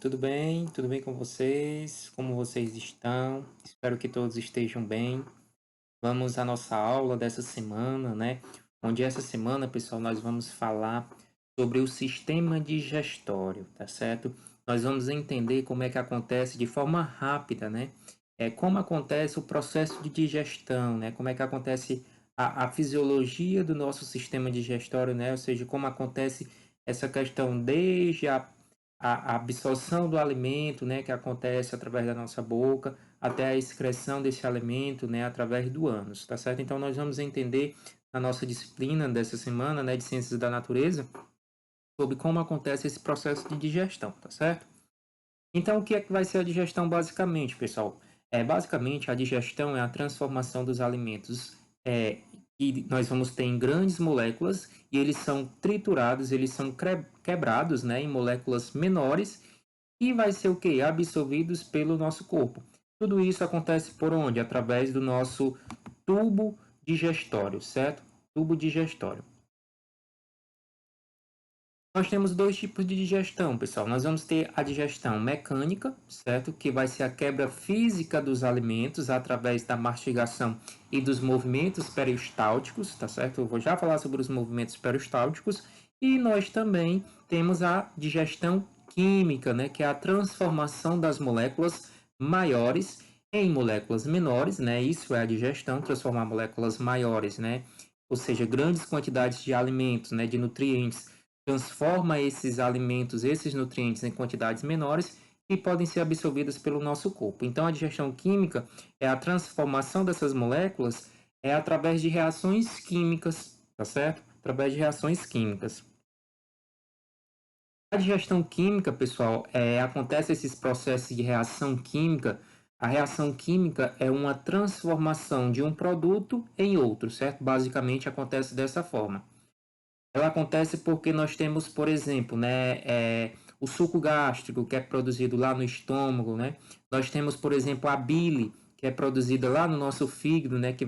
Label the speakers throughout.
Speaker 1: Tudo bem? Tudo bem com vocês? Como vocês estão? Espero que todos estejam bem. Vamos à nossa aula dessa semana, né? Onde essa semana, pessoal, nós vamos falar sobre o sistema digestório, tá certo? Nós vamos entender como é que acontece de forma rápida, né? Como acontece o processo de digestão, né? Como é que acontece a fisiologia do nosso sistema digestório, né? Ou seja, como acontece essa questão desde a absorção do alimento, né? Que acontece através da nossa boca, até a excreção desse alimento, né, através do ânus, tá certo? Então nós vamos entender na nossa disciplina dessa semana, né, de Ciências da Natureza, sobre como acontece esse processo de digestão, tá certo? Então o que é que vai ser a digestão basicamente, pessoal? Basicamente a digestão é a transformação dos alimentos que nós vamos ter em grandes moléculas e eles são triturados, eles são quebrados, né, em moléculas menores e vai ser o que? Absorvidos pelo nosso corpo. Tudo isso acontece por onde? Através do nosso tubo digestório, certo? Tubo digestório. Nós temos dois tipos de digestão, pessoal. Nós vamos ter a digestão mecânica, certo? Que vai ser a quebra física dos alimentos através da mastigação e dos movimentos peristálticos, tá certo? Eu vou já falar sobre os movimentos peristálticos. E nós também temos a digestão química, né? Que é a transformação das moléculas maiores em moléculas menores, né? Isso é a digestão, transformar moléculas maiores, né? Ou seja, grandes quantidades de alimentos, né? De nutrientes transforma esses alimentos, esses nutrientes em quantidades menores e podem ser absorvidas pelo nosso corpo. Então, a digestão química é a transformação dessas moléculas através de reações químicas, tá certo? Através de reações químicas. A digestão química, pessoal, acontece esses processos de reação química. A reação química é uma transformação de um produto em outro, certo? Basicamente acontece dessa forma. Ela acontece porque nós temos, por exemplo, né, o suco gástrico, que é produzido lá no estômago, né? Nós temos, por exemplo, a bile, que é produzida lá no nosso fígado, né, que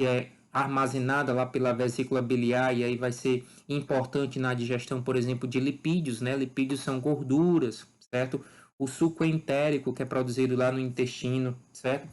Speaker 1: é armazenada lá pela vesícula biliar e aí vai ser importante na digestão, por exemplo, de lipídios, né? Lipídios são gorduras, certo? O suco entérico, que é produzido lá no intestino, certo?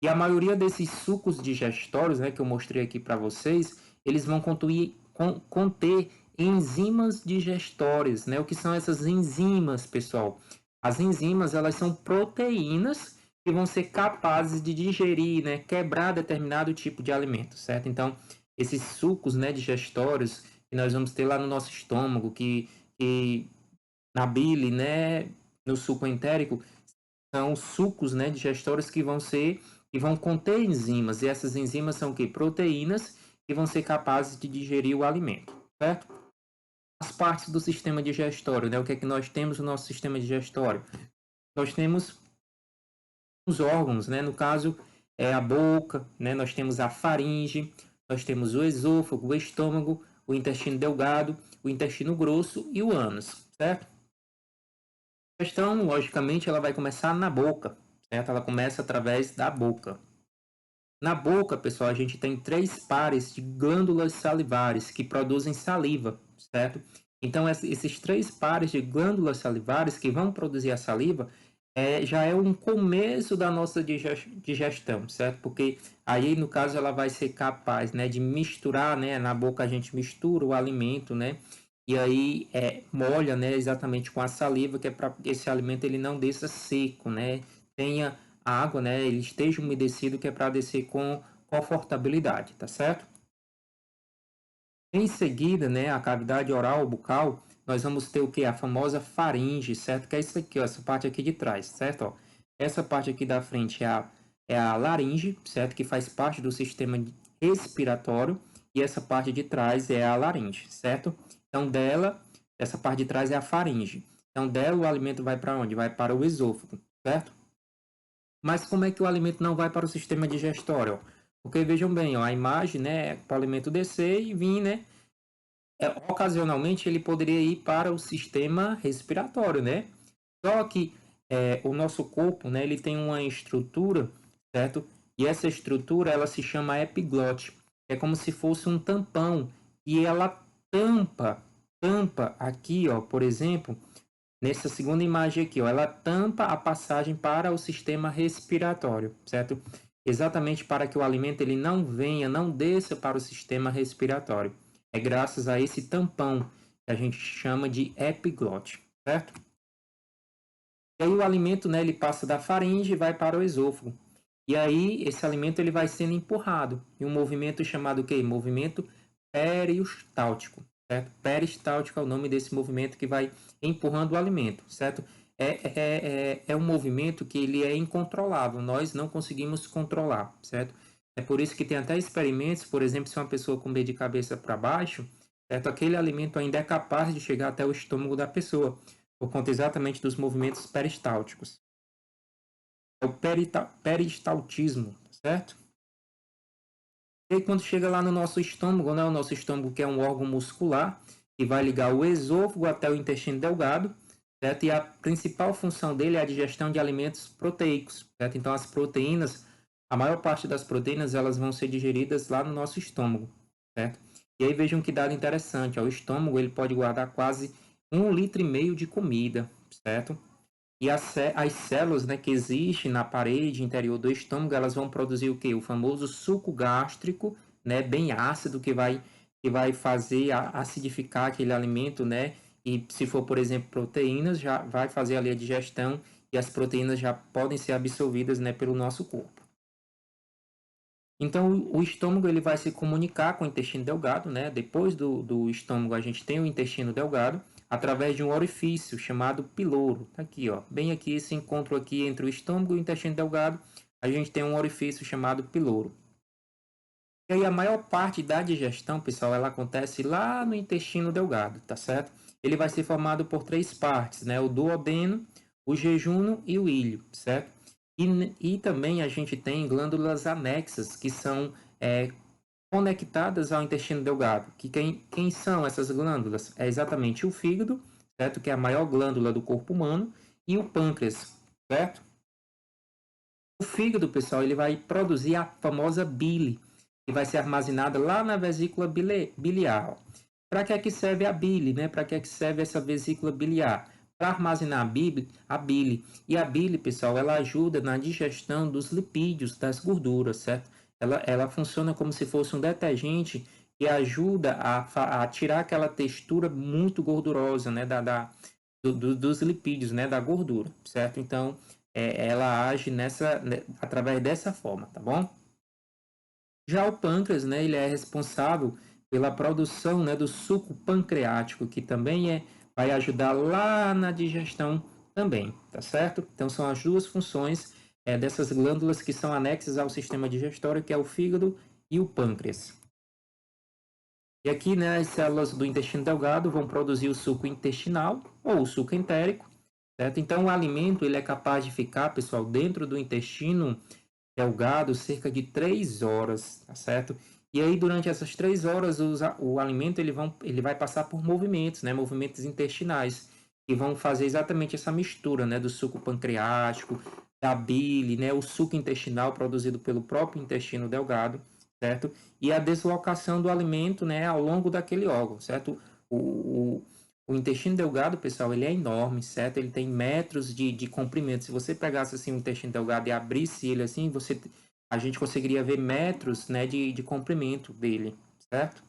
Speaker 1: E a maioria desses sucos digestórios, né, que eu mostrei aqui para vocês, eles vão conter enzimas digestórias, né? O que são essas enzimas, pessoal? As enzimas, elas são proteínas que vão ser capazes de digerir, né, quebrar determinado tipo de alimento, certo? Então, esses sucos, né, digestórios que nós vamos ter lá no nosso estômago, que na bile, né, no suco entérico, são sucos, né, digestórios que vão conter enzimas, e essas enzimas são que proteínas que vão ser capazes de digerir o alimento, certo? As partes do sistema digestório, né? O que é que nós temos no nosso sistema digestório? Nós temos os órgãos, né? No caso, é a boca, né? Nós temos a faringe, nós temos o esôfago, o estômago, o intestino delgado, o intestino grosso e o ânus, certo? A questão, logicamente, ela vai começar na boca, certo? Ela começa através da boca. Na boca, pessoal, a gente tem três pares de glândulas salivares que produzem saliva, certo? Então, esses três pares de glândulas salivares que vão produzir a saliva já é um começo da nossa digestão, certo? Porque aí, no caso, ela vai ser capaz, né, de misturar, né? Na boca a gente mistura o alimento, né? E aí molha, né, exatamente com a saliva, que é para que esse alimento ele não desça seco, né? Tenha a água, né, ele esteja umedecido, que é para descer com confortabilidade, tá certo? Em seguida, né, a cavidade oral bucal, nós vamos ter o que? A famosa faringe, certo? Que é isso aqui, ó, essa parte aqui de trás, certo? Ó, essa parte aqui da frente é a laringe, certo? Que faz parte do sistema respiratório, e essa parte de trás é a laringe, certo? Então, essa parte de trás é a faringe. Então, dela o alimento vai para onde? Vai para o esôfago, certo? Mas como é que o alimento não vai para o sistema digestório? Porque vejam bem, ó, a imagem, né, para o alimento descer e vir, né, ocasionalmente ele poderia ir para o sistema respiratório, né? Só que o nosso corpo, né, ele tem uma estrutura, certo? E essa estrutura, ela se chama epiglote. É como se fosse um tampão e ela tampa aqui, ó, por exemplo, Nessa segunda imagem aqui, ó, ela tampa a passagem para o sistema respiratório, certo? Exatamente para que o alimento ele não venha, não desça para o sistema respiratório. É graças a esse tampão que a gente chama de epiglote, certo? E aí o alimento, né, ele passa da faringe e vai para o esôfago. E aí esse alimento ele vai sendo empurrado em um movimento chamado o quê? Movimento peristáltico, certo? Peristáltico é o nome desse movimento que vai empurrando o alimento, certo? É um movimento que ele é incontrolável, nós não conseguimos controlar, certo? É por isso que tem até experimentos, por exemplo, se uma pessoa comer de cabeça para baixo, certo? Aquele alimento ainda é capaz de chegar até o estômago da pessoa, por conta exatamente dos movimentos peristálticos. É o peristaltismo, certo? E aí, quando chega lá no nosso estômago, né? O nosso estômago que é um órgão muscular, que vai ligar o esôfago até o intestino delgado, certo? E a principal função dele é a digestão de alimentos proteicos, certo? Então, as proteínas, a maior parte das proteínas, elas vão ser digeridas lá no nosso estômago, certo? E aí vejam que dado interessante, ó, o estômago ele pode guardar quase 1,5 litro de comida, certo? E as células, né, que existem na parede interior do estômago, elas vão produzir o quê? O famoso suco gástrico, né, bem ácido, que vai fazer acidificar aquele alimento, né? E se for, por exemplo, proteínas, já vai fazer ali a digestão e as proteínas já podem ser absorvidas, né, pelo nosso corpo. Então, o estômago ele vai se comunicar com o intestino delgado, né? Depois do estômago, a gente tem o intestino delgado, através de um orifício chamado piloro. Tá aqui, ó, bem aqui, esse encontro aqui entre o estômago e o intestino delgado, a gente tem um orifício chamado piloro. E aí, a maior parte da digestão, pessoal, ela acontece lá no intestino delgado, tá certo? Ele vai ser formado por três partes, né? O duodeno, o jejunum e o ilho, certo? E também a gente tem glândulas anexas, que são conectadas ao intestino delgado. Quem são essas glândulas? É exatamente o fígado, certo? Que é a maior glândula do corpo humano, e o pâncreas, certo? O fígado, pessoal, ele vai produzir a famosa bile, que vai ser armazenada lá na vesícula biliar. Para que é que serve a bile, né? Para que é que serve essa vesícula biliar? Para armazenar a bile. E a bile, pessoal, ela ajuda na digestão dos lipídios, das gorduras, certo? Ela funciona como se fosse um detergente que ajuda a tirar aquela textura muito gordurosa, né? Dos lipídios, né? Da gordura, certo? Então, ela age através dessa forma, tá bom? Já o pâncreas, né, ele é responsável pela produção, né, do suco pancreático, que também vai ajudar lá na digestão também, tá certo? Então são as duas funções dessas glândulas que são anexas ao sistema digestório, que é o fígado e o pâncreas. E aqui, né, as células do intestino delgado vão produzir o suco intestinal ou o suco entérico, certo? Então o alimento ele é capaz de ficar, pessoal, dentro do intestino delgado cerca de 3 horas, tá certo? E aí, durante essas 3 horas, o alimento ele vai passar por movimentos, né? Movimentos intestinais, que vão fazer exatamente essa mistura, né? Do suco pancreático, da bile, né? O suco intestinal produzido pelo próprio intestino delgado, certo? E a deslocação do alimento, né? Ao longo daquele órgão, certo? O intestino delgado, pessoal, ele é enorme, certo? Ele tem metros de comprimento. Se você pegasse assim o intestino delgado e abrisse ele assim, a gente conseguiria ver metros, né, de comprimento dele, certo?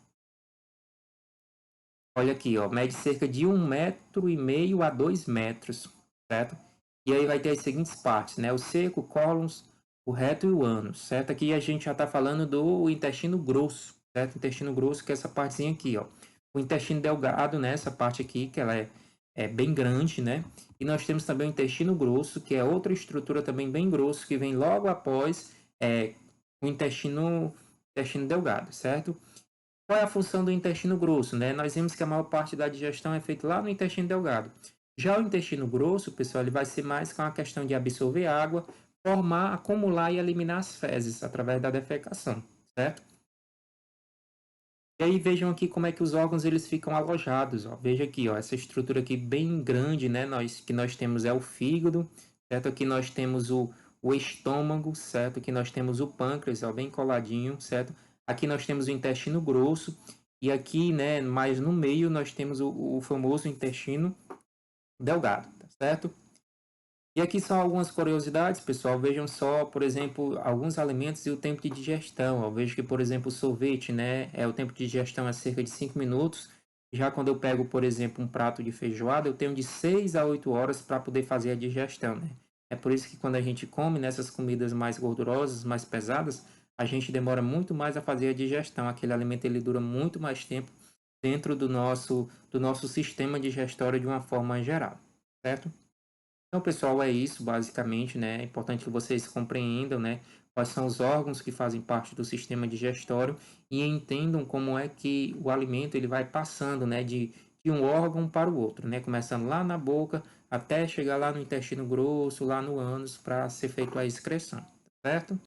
Speaker 1: Olha aqui, ó, mede cerca de 1,5 metros a 2 metros, certo? E aí vai ter as seguintes partes, né? O seco, o cólons, o reto e o ânus, certo? Aqui a gente já está falando do intestino grosso, certo? Intestino grosso, que é essa partezinha aqui, ó. O intestino delgado, né? Essa parte aqui, que ela é bem grande, né? E nós temos também o intestino grosso, que é outra estrutura também bem grosso, que vem logo após o intestino delgado, certo? Qual é a função do intestino grosso, né? Nós vimos que a maior parte da digestão é feita lá no intestino delgado. Já o intestino grosso, pessoal, ele vai ser mais com a questão de absorver água, formar, acumular e eliminar as fezes através da defecação, certo? E aí vejam aqui como é que os órgãos eles ficam alojados, ó. Veja aqui, ó, essa estrutura aqui bem grande, né? Que nós temos é o fígado, certo? Aqui nós temos o estômago, certo? Aqui nós temos o pâncreas, ó, bem coladinho, certo? Aqui nós temos o intestino grosso e aqui, né, mais no meio nós temos o famoso intestino delgado, tá certo? E aqui são algumas curiosidades, pessoal. Vejam só, por exemplo, alguns alimentos e o tempo de digestão. Eu vejo que, por exemplo, o sorvete, né, o tempo de digestão é cerca de 5 minutos. Já quando eu pego, por exemplo, um prato de feijoada, eu tenho de 6 a 8 horas para poder fazer a digestão, né? É por isso que quando a gente come nessas comidas mais gordurosas, mais pesadas, a gente demora muito mais a fazer a digestão. Aquele alimento ele dura muito mais tempo dentro do nosso sistema digestório de uma forma geral, certo? Então, pessoal, é isso basicamente, né? É importante que vocês compreendam, né, quais são os órgãos que fazem parte do sistema digestório e entendam como é que o alimento ele vai passando, né, de um órgão para o outro, né? Começando lá na boca até chegar lá no intestino grosso, lá no ânus, para ser feita a excreção, certo?